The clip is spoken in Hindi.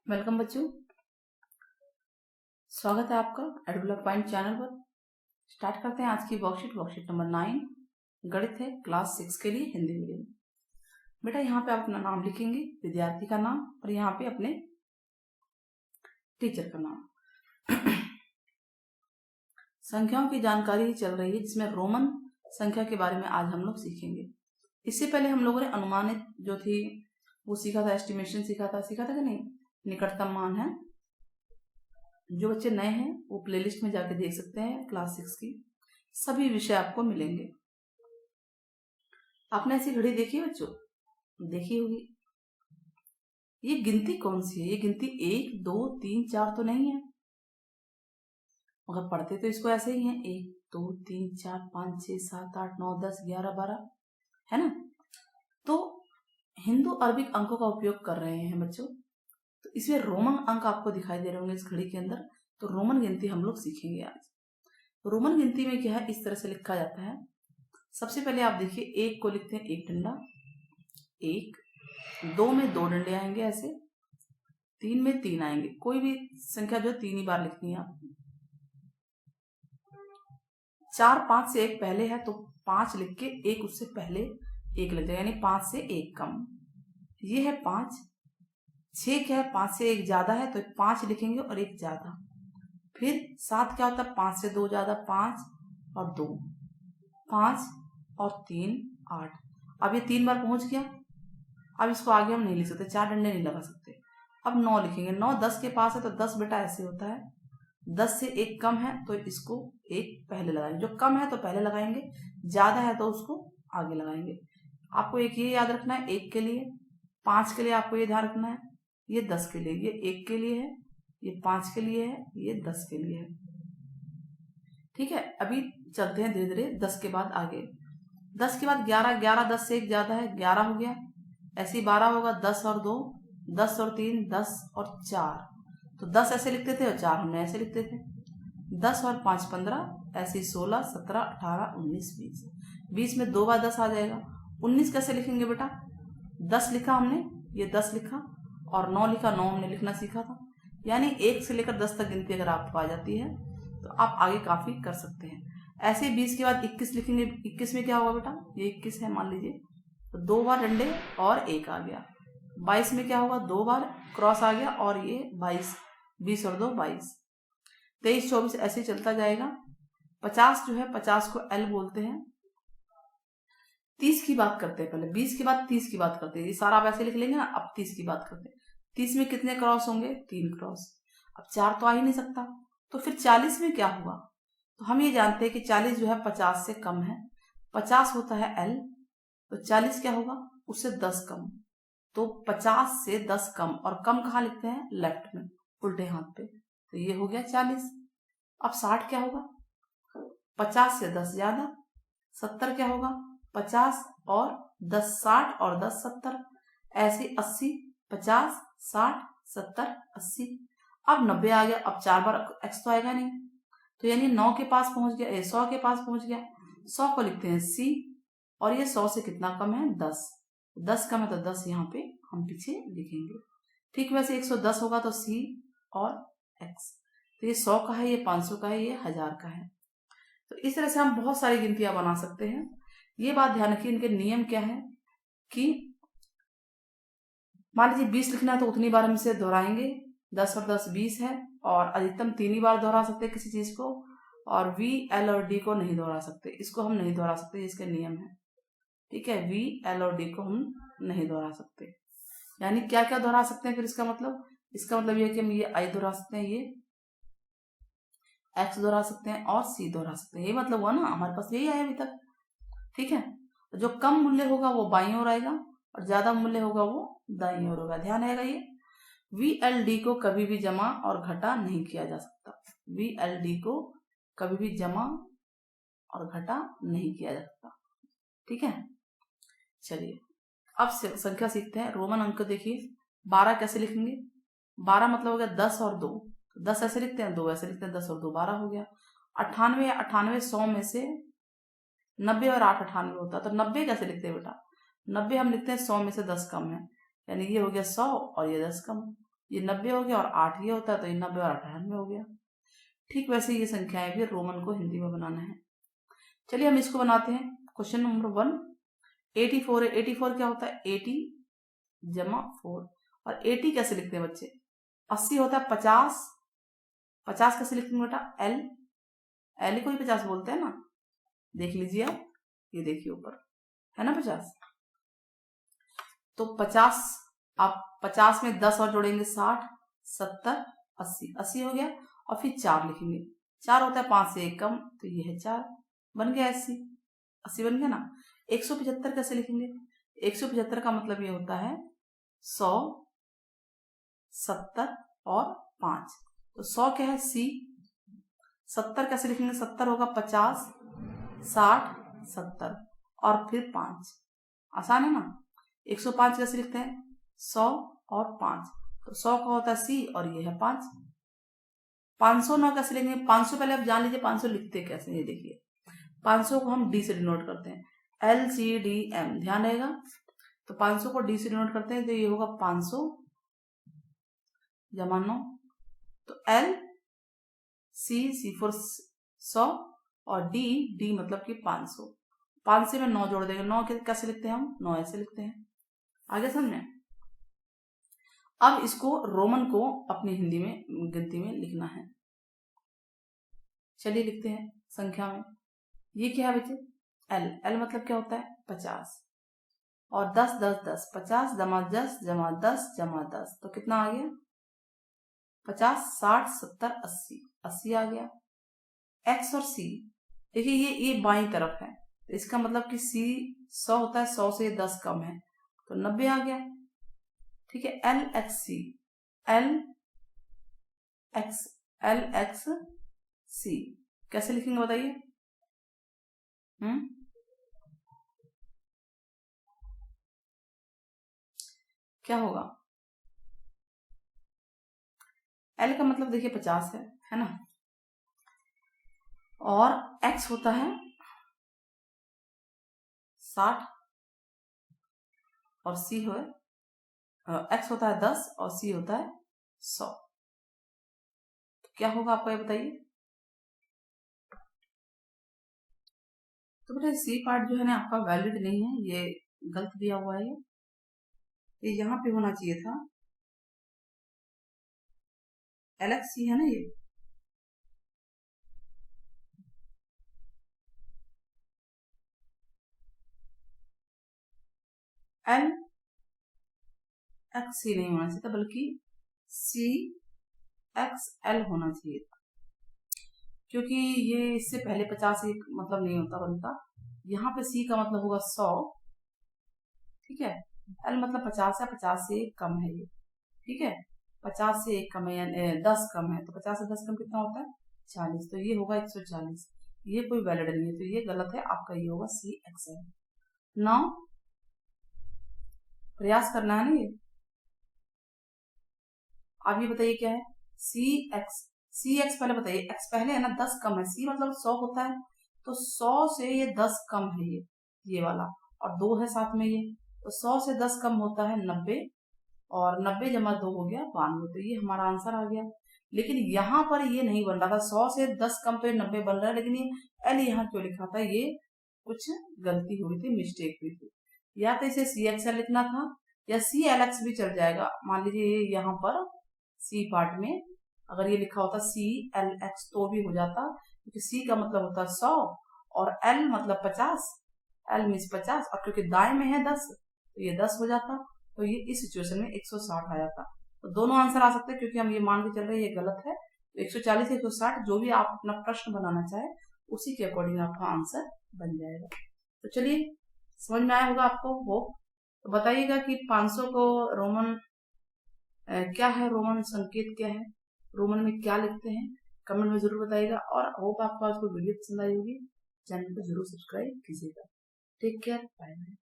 वेलकम बच्चों, स्वागत है आपका एडुलर पॉइंट चैनल पर। स्टार्ट करते हैं आज की वर्कशीट नंबर 9। गणित है क्लास 6 के लिए हिंदी मीडियम। बेटा यहाँ पे आप अपना नाम लिखेंगे, विद्यार्थी का नाम, और यहाँ पे अपने टीचर का नाम। संख्याओं की जानकारी चल रही है जिसमें रोमन संख्या के बारे में आज हम लोग सीखेंगे। इससे पहले हम लोगों ने अनुमानित जो थी वो सीखा था, एस्टिमेशन सीखा था कि नहीं, निकटतम मान है। जो बच्चे नए हैं वो प्लेलिस्ट में जाके देख सकते हैं, क्लास 6 की सभी विषय आपको मिलेंगे। आपने ऐसी घड़ी देखी है बच्चों? देखी होगी। ये गिनती कौन सी है? ये गिनती 1 2 3 4 तो नहीं है, मगर पढ़ते तो इसको ऐसे ही है, 1 2 3 4 5 6 7 8 9 10 11 12, है ना। तो हिंदू अरबिक अंकों का उपयोग कर रहे हैं बच्चों। तो इसमें रोमन अंक आपको दिखाई दे रहे होंगे इस घड़ी के अंदर। तो रोमन गिनती हम लोग सीखेंगे आज। रोमन गिनती में क्या है, इस तरह से लिखा जाता है। सबसे पहले आप देखिए, 1 को लिखते हैं 1 डंडा, 1, 2 में 2 डंडे आएंगे ऐसे, 3 में 3 आएंगे। कोई भी संख्या जो 3 ही बार लिखनी है आप। 4 5 से 1 पहले है तो 5 लिख के 1 उससे पहले 1 लग जाएगा, यानी 5 से 1 कम। ये है 5। 6 क्या है, 5 से 1 ज्यादा है तो 5 लिखेंगे और 1 ज्यादा। फिर 7 क्या होता है, 5 से 2 ज्यादा, 5 और 2, 5 और 3 8। अब ये 3 बार पहुंच गया। अब इसको आगे हम नहीं लिख सकते, 4 डंडे नहीं लगा सकते। अब 9 लिखेंगे। 9 10 के पास है तो 10 बेटा ऐसे होता है, 10 से 1 कम है तो इसको 1 पहले लगाएंगे। जो कम है तो पहले लगाएंगे, ज्यादा है तो उसको आगे लगाएंगे। आपको एक ये याद रखना है, 1 के लिए, 5 के लिए आपको ये ध्यान रखना है, ये 10 के लिए, ये 1 के लिए है, ये 5 के लिए है, ये 10 के लिए है। ठीक है, अभी चलते हैं धीरे धीरे 10 के बाद आगे। 10 के बाद 11, 11 10 से 1 ज्यादा है, 11 हो गया। ऐसे ही 12 होगा, 10 और 2, 10 और 3, 10 और 4। तो 10 ऐसे लिखते थे और 4 हमने ऐसे लिखते थे। 10 और 5 15, ऐसे 16 17 18 19 20। 20 में 2 बार 10 आ जाएगा। 19 कैसे लिखेंगे बेटा? 10 लिखा हमने, ये 10 लिखा, और 9 लिखा, 9 हमने लिखना सीखा था। यानी 1 से लेकर 10 तक गिनती अगर आपको आ जाती है तो आप आगे काफी कर सकते हैं। ऐसे 20 के बाद 21 लिखेंगे। 21 में क्या होगा बेटा? ये 21 है मान लीजिए, तो 2 बार डंडे और 1 आ गया। 22 में क्या होगा? 2 बार क्रॉस आ गया और ये 22, 20 और 2 22, 23 24 ऐसे ही चलता जाएगा। 50 जो है, 50 को L बोलते हैं। 30 की बात करते हैं पहले, 20 के बाद 30 की बात करते हैं। ये सारा आप ऐसे लिख लेंगे ना। अब 30 की बात करते हैं। 30 में कितने क्रॉस होंगे? 3 क्रॉस। अब 4 तो आ ही नहीं सकता, तो फिर 40 में क्या हुआ? तो हम ये जानते हैं कि 40 जो है 50 से कम है। 50 होता है L, तो 40 क्या होगा? उससे 10 कम। तो 50 से 10 कम, और कम कहाँ लिखते हैं? लेफ्ट में, उल्टे हाथ पे। तो ये हो गया 40। अब 60 क्या होगा? 50 से 10 ज्यादा। 70 क्या होगा? 50 और 10 60 और 10 70। ऐसे 80, 50 60 70 80। अब 90 आ गया। अब 4 बार x तो आएगा नहीं, तो यानी 9 के पास पहुंच गया, 100 के पास पहुंच गया। 100 को लिखते हैं C, और ये 100 से कितना कम है? 10। 10 कम है तो 10 यहाँ पे हम पीछे लिखेंगे। ठीक वैसे 110 होगा तो C और X। तो ये 100 का है, ये 500 का है, ये 1000 का है। तो इस तरह से हम बहुत सारी गिनतियां बना सकते हैं। ये बात ध्यान रखिए, इनके नियम क्या है कि मान लीजिए 20 लिखना है तो उतनी बार हम इसे दोहराएंगे। 10 और 10 20 है, और अधिकतम 3 ही बार दोहरा सकते हैं किसी चीज को, और V L और D को नहीं दोहरा सकते। इसको हम नहीं दोहरा सकते, इसके नियम है। ठीक है, V L और D को हम नहीं दोहरा सकते। यानी क्या क्या दोहरा सकते हैं फिर? इसका मतलब ये कि हम ये I दोहरा सकते हैं, ये X दोहरा सकते हैं और C दोहरा सकते हैं। ये मतलब हुआ ना, हमारे पास यही आया अभी तक। ठीक है, जो कम मूल्य होगा वो बाईं ओर आएगा, और ज्यादा मूल्य होगा वो दाईं ओर होगा। ध्यान आएगा ये। VLD को कभी भी जमा और घटा नहीं किया जा सकता। VLD को कभी भी जमा और घटा नहीं किया जा सकता। ठीक है, चलिए अब संख्या सीखते हैं। रोमन अंक देखिए, 12 कैसे लिखेंगे? 12 मतलब हो गया 10 और 2, 10 ऐसे लिखते हैं, 2 ऐसे लिखते हैं, 10 और 2 12 हो गया। 98 या 98 100 में से 90 और 8 98 होता है, तो 90 कैसे लिखते हैं बेटा? 90 हम लिखते हैं 100 में से 10 कम है, यानी ये हो गया 100 और ये 10 कम। ये 90 हो गया और 8 ये होता है, तो ये 90 और 98 हो गया। ठीक वैसे ये संख्याएं भी रोमन को हिंदी में बनाना है। चलिए हम इसको बनाते हैं। क्वेश्चन नंबर 1 84 है। 84 क्या होता है? 80 जमा 4। और 80 कैसे लिखते हैं बच्चे? 80 होता है 50। 50 कैसे लिखते हैं बेटा? एल। एल को ही 50 बोलते हैं ना। देख लीजिए आप, ये देखिए ऊपर है ना 50। तो 50 आप 50 में 10 और जोड़ेंगे 60, 70, 80। 80 हो गया और फिर 4 लिखेंगे। 4 होता है 5 से 1 कम, तो ये है 4, बन गया 80। 80 बन गया ना। 175 कैसे लिखेंगे? 175 का मतलब ये होता है 100, 70 और 5। तो 100 क्या है? सी। 70 कैसे लिखेंगे? 70 होगा 50, 60, 70 और फिर 5। आसान है ना। 105 कैसे लिखते हैं? 100 और 5। तो 100 का होता है सी और ये है 5। 509 कैसे लिखेंगे? 500 पहले आप जान लीजिए 500 लिखते कैसे। ये देखिए 500 को हम डी से डिनोट करते हैं, एल सी डी एम, ध्यान रहेगा। तो 500 को डी से डिनोट करते हैं, तो ये होगा 500 जमा 9। तो एल सी फॉर 100 और डी मतलब कि 500। 5 से में 9 जोड़ देंगे। 9 कैसे लिखते हैं हम? 9 ऐसे लिखते हैं। आगे समझे। अब इसको रोमन को अपनी हिंदी में गिनती में लिखना है। चलिए लिखते हैं संख्या में। ये क्या है बच्चे? एल। एल मतलब क्या होता है? 50 और 10 10 10। 50 जमा 10 जमा 10 जमा 10, तो कितना आ गया? 50, 60, 70, 80। 80 आ गया। एक्स और सी देखिए ये बाईं तरफ है, तो इसका मतलब कि सी 100 होता है, 100 से 10 कम है, तो 90 आ गया। ठीक है। एल एक्स सी, एल एक्स सी कैसे लिखेंगे बताइए? क्या होगा? एल का मतलब देखिए 50 है ना, और एक्स होता है 60 और सी हो एक्स होता है 10 और सी होता है 100। तो क्या होगा आपको ये बताइए? तो बेटा सी पार्ट जो है ना आपका वैलिड नहीं है, ये गलत दिया हुआ है। ये यहाँ पे होना चाहिए था, एलेक्स सी है ना ये। एल एक्स सी नहीं होना चाहिए था, बल्कि सी एक्स एल होना चाहिए था, क्योंकि ये इससे पहले 50 एक मतलब नहीं होता बनता। यहाँ पे सी का मतलब होगा 100। ठीक है। एल मतलब 50 है, 50 से एक कम है ये। ठीक है। 50 से एक कम है यानी 10 कम है, तो 50 से 10 कम कितना होता है? 40। तो ये होगा 140। ये कोई वैलिड नहीं है, तो ये गलत है आपका। ये होगा सी एक्स एल। नौ प्रयास करना है ना ये। आप ये बताइए क्या है? सी एक्स पहले बताइए। एक्स पहले है ना, 10 कम है, सी मतलब 100 होता है, तो 100 से ये 10 कम है ये वाला, और 2 है साथ में ये, तो 100 से 10 कम होता है 90, और 90 जमा 2 हो गया 92। तो ये हमारा आंसर आ गया। लेकिन यहाँ पर ये नहीं बन रहा था, 100 से 10 कम तो ये 90 बन रहा है, लेकिन ये एल यहाँ क्यों लिखा था? ये कुछ गलती हुई थी, मिस्टेक हुई थी। या तो इसे सी एक्स एल लिखना था, या सी एल एक्स भी चल जाएगा। मान लीजिए यहाँ पर सी पार्ट में अगर ये लिखा होता सी एल एक्स तो भी हो जाता, क्योंकि सी का मतलब होता है 100 और एल मतलब 50। एल मीन्स 50, और क्योंकि दाएं में है 10 तो ये 10 हो जाता। तो ये इस सिचुएशन में 160 आ जाता। तो दोनों आंसर आ सकते हैं, क्योंकि हम ये मान के चल रहे हैं ये गलत है। तो 140 160 जो भी आप अपना प्रश्न बनाना चाहे उसी के अकॉर्डिंग आपका आंसर बन जाएगा। तो चलिए समझ में आया होगा आपको होप। तो बताइएगा कि 500 को रोमन क्या है, रोमन संकेत क्या है, रोमन में क्या लिखते हैं, कमेंट में जरूर बताइएगा। और होप आपको आज को वीडियो पसंद आई होगी। चैनल को जरूर सब्सक्राइब कीजिएगा। Take care, bye bye.